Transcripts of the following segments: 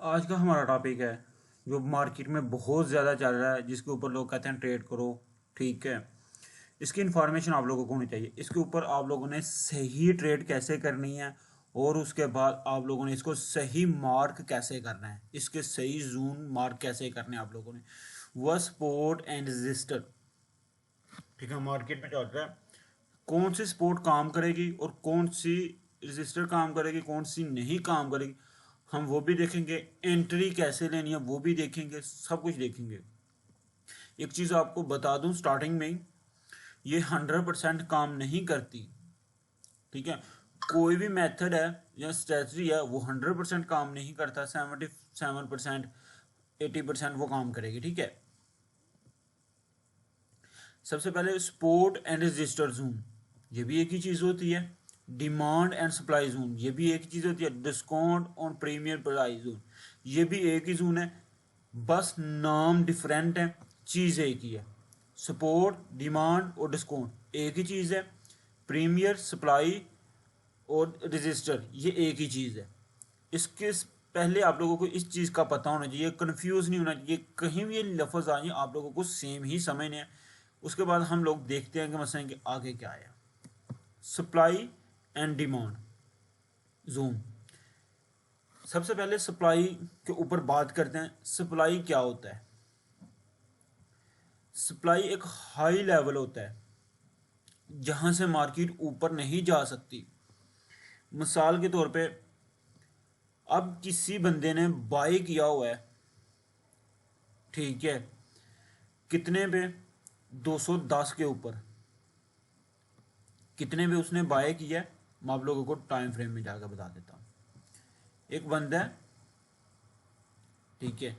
आज का हमारा टॉपिक है जो मार्केट में बहुत ज़्यादा चल रहा है, जिसके ऊपर लोग कहते हैं ट्रेड करो। ठीक है, इसकी इन्फॉर्मेशन आप लोगों को होनी चाहिए। इसके ऊपर आप लोगों ने सही ट्रेड कैसे करनी है और उसके बाद आप लोगों ने इसको सही मार्क कैसे करना है, इसके सही जून मार्क कैसे करने हैं आप लोगों ने। वह सपोर्ट एंड रजिस्टर, ठीक है, मार्केट में चल रहा है कौन सी सपोर्ट काम करेगी और कौन सी रजिस्टर काम करेगी, कौन सी नहीं काम करेगी, हम वो भी देखेंगे। एंट्री कैसे लेनी है वो भी देखेंगे, सब कुछ देखेंगे। एक चीज़ आपको बता दूं स्टार्टिंग में ही, ये 100% काम नहीं करती। ठीक है, कोई भी मेथड है या स्ट्रेटजी है वो 100% काम नहीं करता। 77%, 80% वो काम करेगी। ठीक है, सबसे पहले सपोर्ट एंड रजिस्टर जोन, ये भी एक ही चीज़ होती है। डिमांड एंड सप्लाई जोन, ये भी एक ही चीज़ होती है। Discount on premium price zone, ये भी एक ही जोन है, बस नाम डिफरेंट है, चीज़ एक ही है। सपोर्ट, डिमांड और डिस्काउंट एक ही चीज़ है। प्रीमियर, सप्लाई और रजिस्टर ये एक ही चीज़ है। इसके पहले आप लोगों को इस चीज़ का पता होना चाहिए, कंफ्यूज नहीं होना चाहिए। कहीं भी ये लफ्ज़ आए आप लोगों को सेम ही समझने हैं। उसके बाद हम लोग देखते हैं कि मसलन कि आगे क्या आया। सप्लाई एंड डिमांड जोन, सबसे पहले सप्लाई के ऊपर बात करते हैं। सप्लाई क्या होता है? सप्लाई एक हाई लेवल होता है जहां से मार्केट ऊपर नहीं जा सकती। मिसाल के तौर पे, अब किसी बंदे ने बाय किया हुआ है, ठीक है, कितने पे? 210 के ऊपर। कितने पे उसने बाय किया है, मैं आप लोगों को टाइम फ्रेम में जाकर बता देता हूँ। एक बंदा है, ठीक है,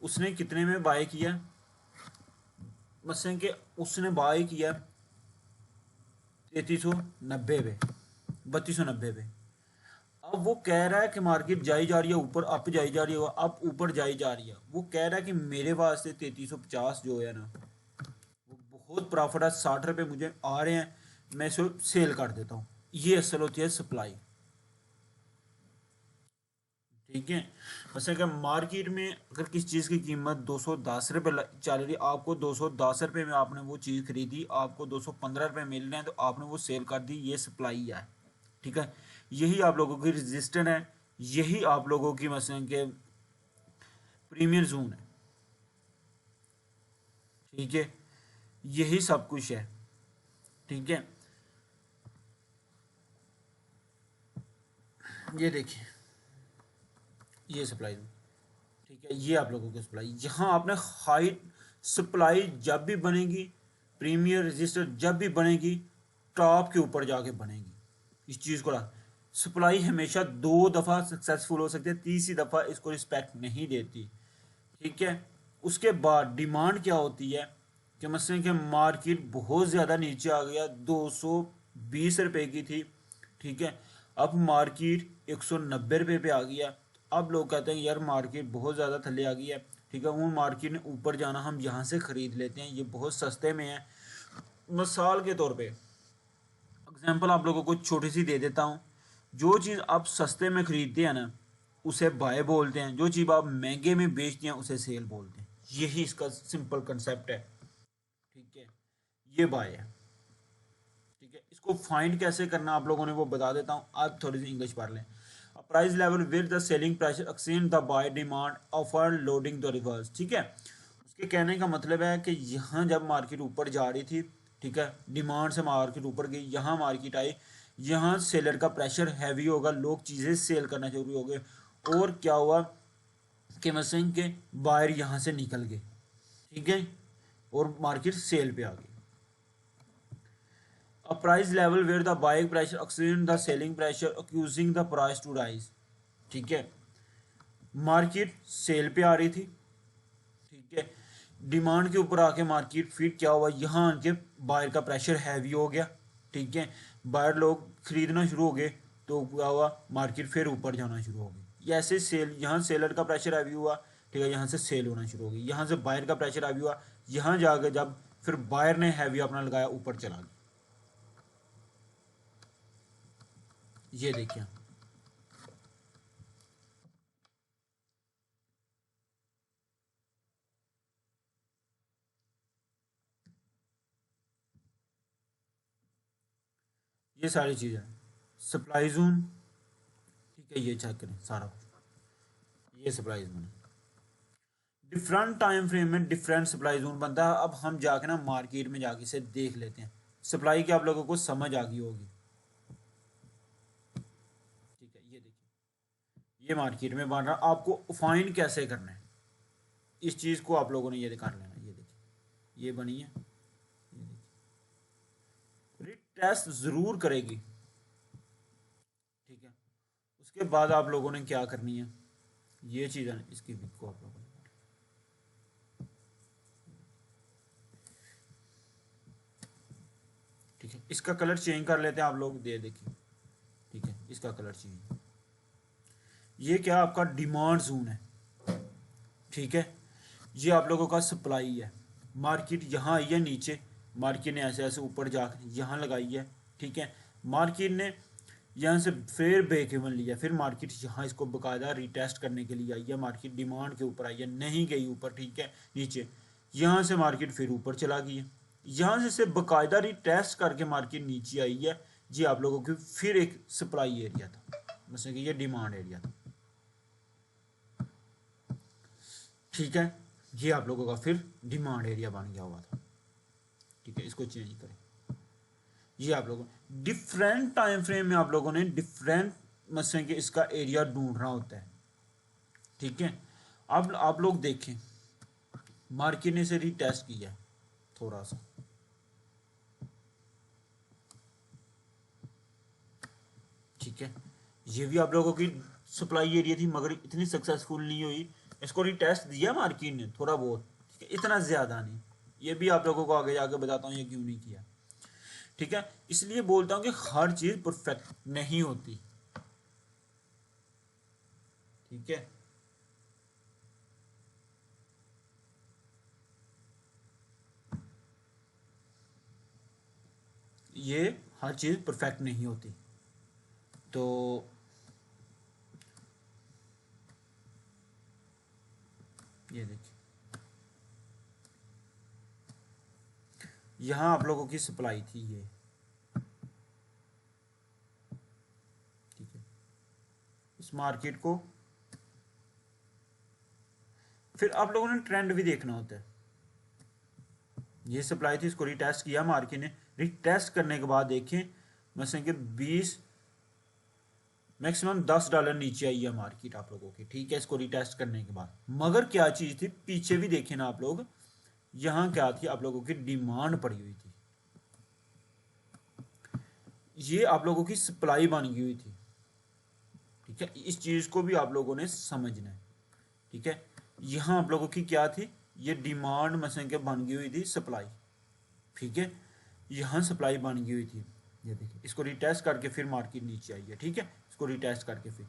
उसने कितने में बाय किया? मसलन कि उसने बाय किया 3390 पे, 3290 पे। अब वो कह रहा है कि मार्केट जाई जा रही है ऊपर, अप जाई जा रही है, अप ऊपर जाई जा रही है। वो कह रहा है कि मेरे वास्ते 3350 जो है ना, वो बहुत प्रॉफिट है, 60 रुपये मुझे आ रहे हैं, मैं इसे सेल कर देता हूँ। ये असल होती है सप्लाई। ठीक है, वैसे कि मार्केट में अगर किसी चीज़ की कीमत 210 रुपये चल रही, आपको 210 रुपये में आपने वो चीज़ खरीदी, आपको 215 रुपये मिल रहे हैं, तो आपने वो सेल कर दी। ये सप्लाई है। ठीक है, यही आप लोगों की रेजिस्टेंस है, यही आप लोगों की मसलन के प्रीमियर जोन है। ठीक है, यही सब कुछ है। ठीक है, ये देखिए, ये सप्लाई जोन। ठीक है, ये आप लोगों की सप्लाई, यहाँ आपने हाई सप्लाई जब भी बनेगी, प्रीमियर रजिस्टर जब भी बनेगी, टॉप के ऊपर जाके बनेगी। इस चीज़ को सप्लाई हमेशा 2 दफ़ा सक्सेसफुल हो सकती है, तीसरी दफ़ा इसको रिस्पेक्ट नहीं देती। ठीक है, उसके बाद डिमांड क्या होती है कि मसलन कि मार्केट बहुत ज़्यादा नीचे आ गया, 220 रुपये की थी। ठीक है, अब मार्केट 190 रुपये पे आ गया। अब लोग कहते हैं यार मार्केट बहुत ज़्यादा थल्ले आ गई है। ठीक है, वो मार्केट ने ऊपर जाना, हम यहाँ से ख़रीद लेते हैं, ये बहुत सस्ते में है। मिसाल के तौर पे एग्जांपल आप लोगों को छोटी सी दे देता हूँ। जो चीज़ आप सस्ते में ख़रीदते हैं ना, उसे बाय बोलते हैं। जो चीज़ आप महंगे में बेचते हैं उसे सेल बोलते हैं। यही इसका सिंपल कंसेप्ट है। ठीक है, ये बाय है। ठीक है, इसको फाइंड कैसे करना आप लोगों ने वो बता देता हूँ। आप थोड़ी सी इंग्लिश पढ़ लें। Price level with the selling price exchange the buy demand offer loading the reverse. ठीक है, उसके कहने का मतलब है कि यहाँ जब मार्केट ऊपर जा रही थी, ठीक है, डिमांड से मार्केट ऊपर गई, यहाँ मार्केट आई, यहाँ सेलर का प्रेशर हैवी होगा, लोग चीज़ें सेल करना शुरू हो गए। और क्या हुआ कि मसलन के बायर यहाँ से निकल गए। ठीक है, और मार्केट सेल पे आ गई। A price level where the buying pressure exceeds the selling pressure accusing the price to rise। ठीक है, मार्केट सेल पे आ रही थी। ठीक है, डिमांड के ऊपर आके मार्केट फिर क्या हुआ, यहाँ आके बायर का प्रेशर हैवी हो गया। ठीक है, बायर लोग खरीदना शुरू हो गए, तो क्या हुआ, मार्केट फिर ऊपर जाना शुरू हो गई। ऐसे सेल, यहाँ सेलर का प्रेशर हैवी हुआ, ठीक है, यहाँ से सेल होना शुरू हो गई। यहाँ से बायर का प्रेशर हैवी हुआ, यहाँ जाकर जब फिर बायर ने हैवी अपना लगाया, ऊपर चला गया। ये देखिए, ये सारी चीज़ें सप्लाई जोन, ठीक है, ये चेक करें सारा कुछ, ये सप्लाई जोन है। डिफरेंट टाइम फ्रेम में डिफरेंट सप्लाई जोन बनता है। अब हम जाके ना मार्केट में जाके इसे देख लेते हैं, सप्लाई की आप लोगों को समझ आ गई होगी। ठीक है, ये देखिए ये मार्केट में बन रहा, आपको फाइन कैसे करना है इस चीज़ को आप लोगों ने ये कर लेना। ये देखिए ये बनी है, ये देखिए टेस्ट ज़रूर करेगी। ठीक है, उसके बाद आप लोगों ने क्या करनी है, ये चीज़ है इसकी भी को आप लोगों ने, ठीक है, इसका कलर चेंज कर लेते हैं आप लोग, दे देखिए, ठीक है, इसका कलर चेंज, ये क्या आपका डिमांड जोन है। ठीक है, ये आप लोगों का सप्लाई है, मार्केट यहाँ आई है नीचे, मार्केट ने ऐसे ऐसे ऊपर जाकर यहाँ लगाई है। ठीक है, मार्केट ने यहाँ से फिर ब्रेक इवन लिया, फिर मार्केट यहाँ इसको बकायदा रिटेस्ट करने के लिए आई है, मार्केट डिमांड के ऊपर आई है, नहीं गई ऊपर। ठीक है, नीचे यहाँ से मार्केट फिर ऊपर चला गई है, यहाँ से बकायदा रिटेस्ट करके मार्केट नीचे आई है। जी आप लोगों की फिर एक सप्लाई एरिया था, जैसे कि ये डिमांड एरिया था। ठीक है, ये आप लोगों का फिर डिमांड एरिया बन गया हुआ था। ठीक है, इसको चेंज करें। ये आप लोगों डिफरेंट टाइम फ्रेम में आप लोगों ने डिफरेंट मसले के इसका एरिया ढूंढना होता है। ठीक है, अब आप लोग देखें मार्केट ने इसे रीटेस्ट किया थोड़ा सा, ठीक है, ये भी आप लोगों की सप्लाई एरिया थी मगर इतनी सक्सेसफुल नहीं हुई, इसको रीटेस्ट दिया मार्केट ने थोड़ा बहुत, ठीक है, इतना ज़्यादा नहीं। ये भी आप लोगों को आगे जाके बताता हूँ ये क्यों नहीं किया। ठीक है, इसलिए बोलता हूँ कि हर चीज़ परफेक्ट नहीं होती। ठीक है, ये हर चीज़ परफेक्ट नहीं होती। तो ये देखिए यहाँ आप लोगों की सप्लाई थी ये, ठीक है, इस मार्केट को फिर आप लोगों ने ट्रेंड भी देखना होता है। ये सप्लाई थी, इसको रिटेस्ट किया मार्केट ने, रिटेस्ट करने के बाद देखें मसलन कि 20 मैक्सिमम $10 नीचे आई है मार्केट आप लोगों की। ठीक है, इसको रिटेस्ट करने के बाद मगर क्या चीज़ थी पीछे भी देखें ना आप लोग, यहाँ क्या थी आप लोगों की डिमांड पड़ी हुई थी, ये आप लोगों की सप्लाई बन गई हुई थी। ठीक है, इस चीज़ को भी आप लोगों ने समझना है। ठीक है, यहाँ आप लोगों की क्या थी, ये डिमांड मसलन के बन गई हुई थी सप्लाई। ठीक है, यहाँ सप्लाई बन गई हुई थी, ये देखिए इसको रिटेस्ट करके फिर मार्केट नीचे आई है। ठीक है, इसको रिटेस्ट करके फिर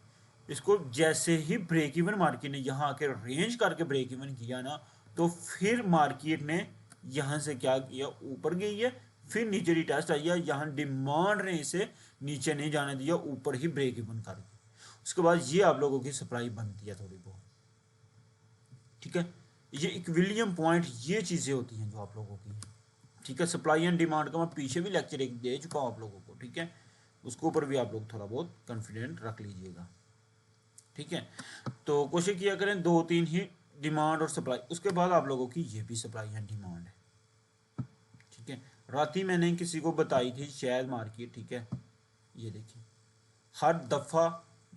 इसको जैसे ही ब्रेक इवन मार्केट ने यहाँ आके रेंज करके ब्रेक इवन किया ना, तो फिर मार्केट ने यहाँ से क्या किया, ऊपर गई है, फिर नीचे रिटेस्ट आई है, यहाँ डिमांड ने इसे नीचे नहीं जाने दिया, ऊपर ही ब्रेक इवन कर दिया। उसके बाद ये आप लोगों की सप्लाई बनती है थोड़ी बहुत। ठीक है, ये इक्विलिब्रियम पॉइंट, ये चीज़ें होती हैं जो आप लोगों की। ठीक है, सप्लाई एंड डिमांड का मैं पीछे भी लेक्चर एक दे चुका हूँ आप लोगों को। ठीक है, उसके ऊपर भी आप लोग थोड़ा बहुत कॉन्फिडेंट रख लीजिएगा। ठीक है, तो कोशिश किया करें 2-3 ही डिमांड और सप्लाई, उसके बाद आप लोगों की ये भी सप्लाई एंड डिमांड है। ठीक है, रात ही मैंने किसी को बताई थी शायद मार्केट। ठीक है, ये देखिए हर दफ़ा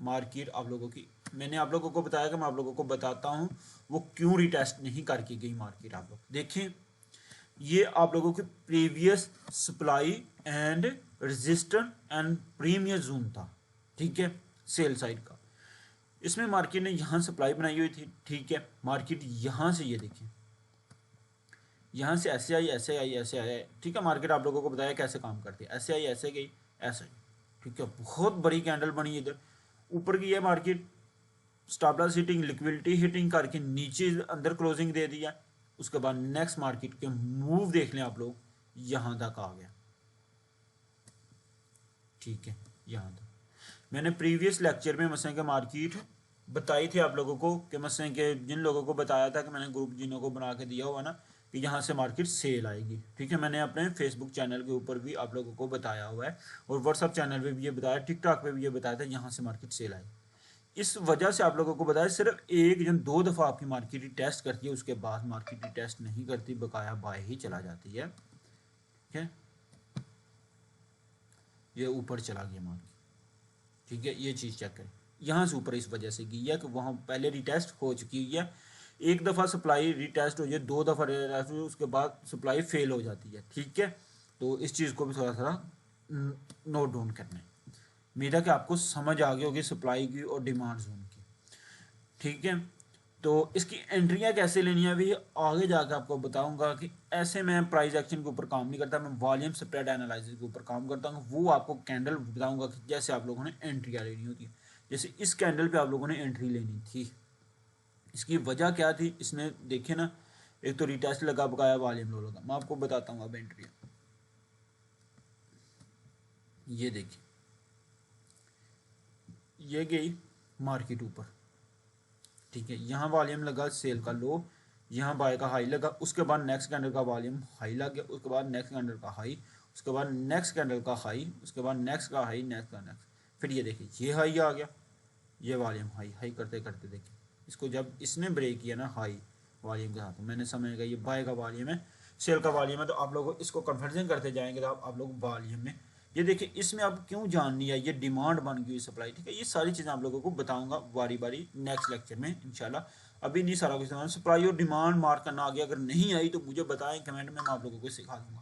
मार्केट आप लोगों की, मैंने आप लोगों को बताया कि मैं आप लोगों को बताता हूँ वो क्यों रिटेस्ट नहीं करके गई मार्केट। आप लोग देखें, ये आप लोगों की previous supply and resistance and premium zone था। ठीक है, सेल साइड का, इसमें मार्केट ने यहाँ सप्लाई बनाई हुई थी। ठीक है, मार्केट यहाँ से ये देखिए यहाँ से ऐसे आई ऐसे आई ऐसे आया। ठीक है, मार्केट आप लोगों को बताया कैसे काम करती है, ऐसे आई ऐसे गई ऐसे। ठीक है, बहुत बड़ी कैंडल बनी इधर ऊपर की है market, stop loss hitting liquidity hitting करके नीचे अंदर क्लोजिंग दे दिया। उसके बाद नेक्स्ट मार्केट के मूव देख लें आप लोग, यहां तक आ गया। ठीक है, यहां तक मैंने प्रीवियस लेक्चर में मसलन के मार्केट बताई थी आप लोगों को कि मसलन के जिन लोगों को बताया था कि मैंने ग्रुप जिनों को बना के दिया हुआ ना, कि यहाँ से मार्केट सेल आएगी। ठीक है, मैंने अपने फेसबुक चैनल के ऊपर भी आप लोगों को बताया हुआ है और व्हाट्सअप चैनल पे भी ये बताया, टिकटॉक पे भी ये बताया था यहाँ से मार्केट सेल आएगी। इस वजह से आप लोगों को बताया सिर्फ एक या दो दफ़ा आपकी मार्केट टेस्ट करती है, उसके बाद मार्केट टेस्ट नहीं करती, बकाया बाय ही चला जाती है। ठीक है, ये ऊपर चला गया मार्केट। ठीक है, ये चीज़ चेक करें, यहाँ से ऊपर इस वजह से गई है कि वहाँ पहले रिटेस्ट हो चुकी हुई है। एक दफ़ा सप्लाई रिटेस्ट हो जाए, दो दफ़ा रिटेस्ट हो जाए, उसके बाद सप्लाई फेल हो जाती है। ठीक है, तो इस चीज़ को भी थोड़ा थोड़ा नोट डाउन करना है। उम्मीद है कि आपको समझ आ गई होगी सप्लाई की और डिमांड जोन की। ठीक है, तो इसकी एंट्रियाँ कैसे लेनी है अभी आगे जाकर आपको बताऊंगा कि ऐसे मैं प्राइस एक्शन के ऊपर काम नहीं करता, मैं वॉल्यूम स्प्रेड एनालिसिस के ऊपर काम करता हूँ। वो आपको कैंडल बताऊंगा कि जैसे आप लोगों ने एंट्रियाँ लेनी होती है। जैसे इस कैंडल पे आप लोगों ने एंट्री लेनी थी, इसकी वजह क्या थी, इसने देखे ना, एक तो रिटेस्ट लगा, बकाया वॉल्यूम लो लगा। मैं आपको बताता हूँ अब एंट्री। ये देखिए, ये गई मार्केट ऊपर। ठीक है, यहाँ वॉल्यूम लगा सेल का लो, यहाँ बाय का हाई लगा, उसके बाद नेक्स्ट कैंडल का वॉल्यूम हाई लग गया, उसके बाद नेक्स्ट कैंडल का हाई, उसके बाद नेक्स्ट कैंडल का हाई, उसके बाद नेक्स्ट का हाई, नेक्स्ट का नेक्स्ट, फिर ये देखिए ये हाई आ गया, ये वॉल्यूम हाई हाई करते करते देखिए इसको जब इसने ब्रेक किया ना हाई वॉल्यूम के साथ, मैंने समझेगा ये बाय का वॉल्यूम है, सेल का वॉल्यूम है। तो आप लोग इसको कन्वर्जन करते जाएंगे तो आप लोग वॉल्यूम में ये देखिए, इसमें अब क्यों जाननी है, ये डिमांड बन गई सप्लाई। ठीक है, ये सारी चीज़ें आप लोगों को बताऊंगा बारी बारी नेक्स्ट लेक्चर में इंशाल्लाह। अभी नहीं सारा कुछ सप्लाई और डिमांड मार्क करना आ गया, अगर नहीं आई तो मुझे बताएं कमेंट में, मैं आप लोगों को सिखा दूंगा।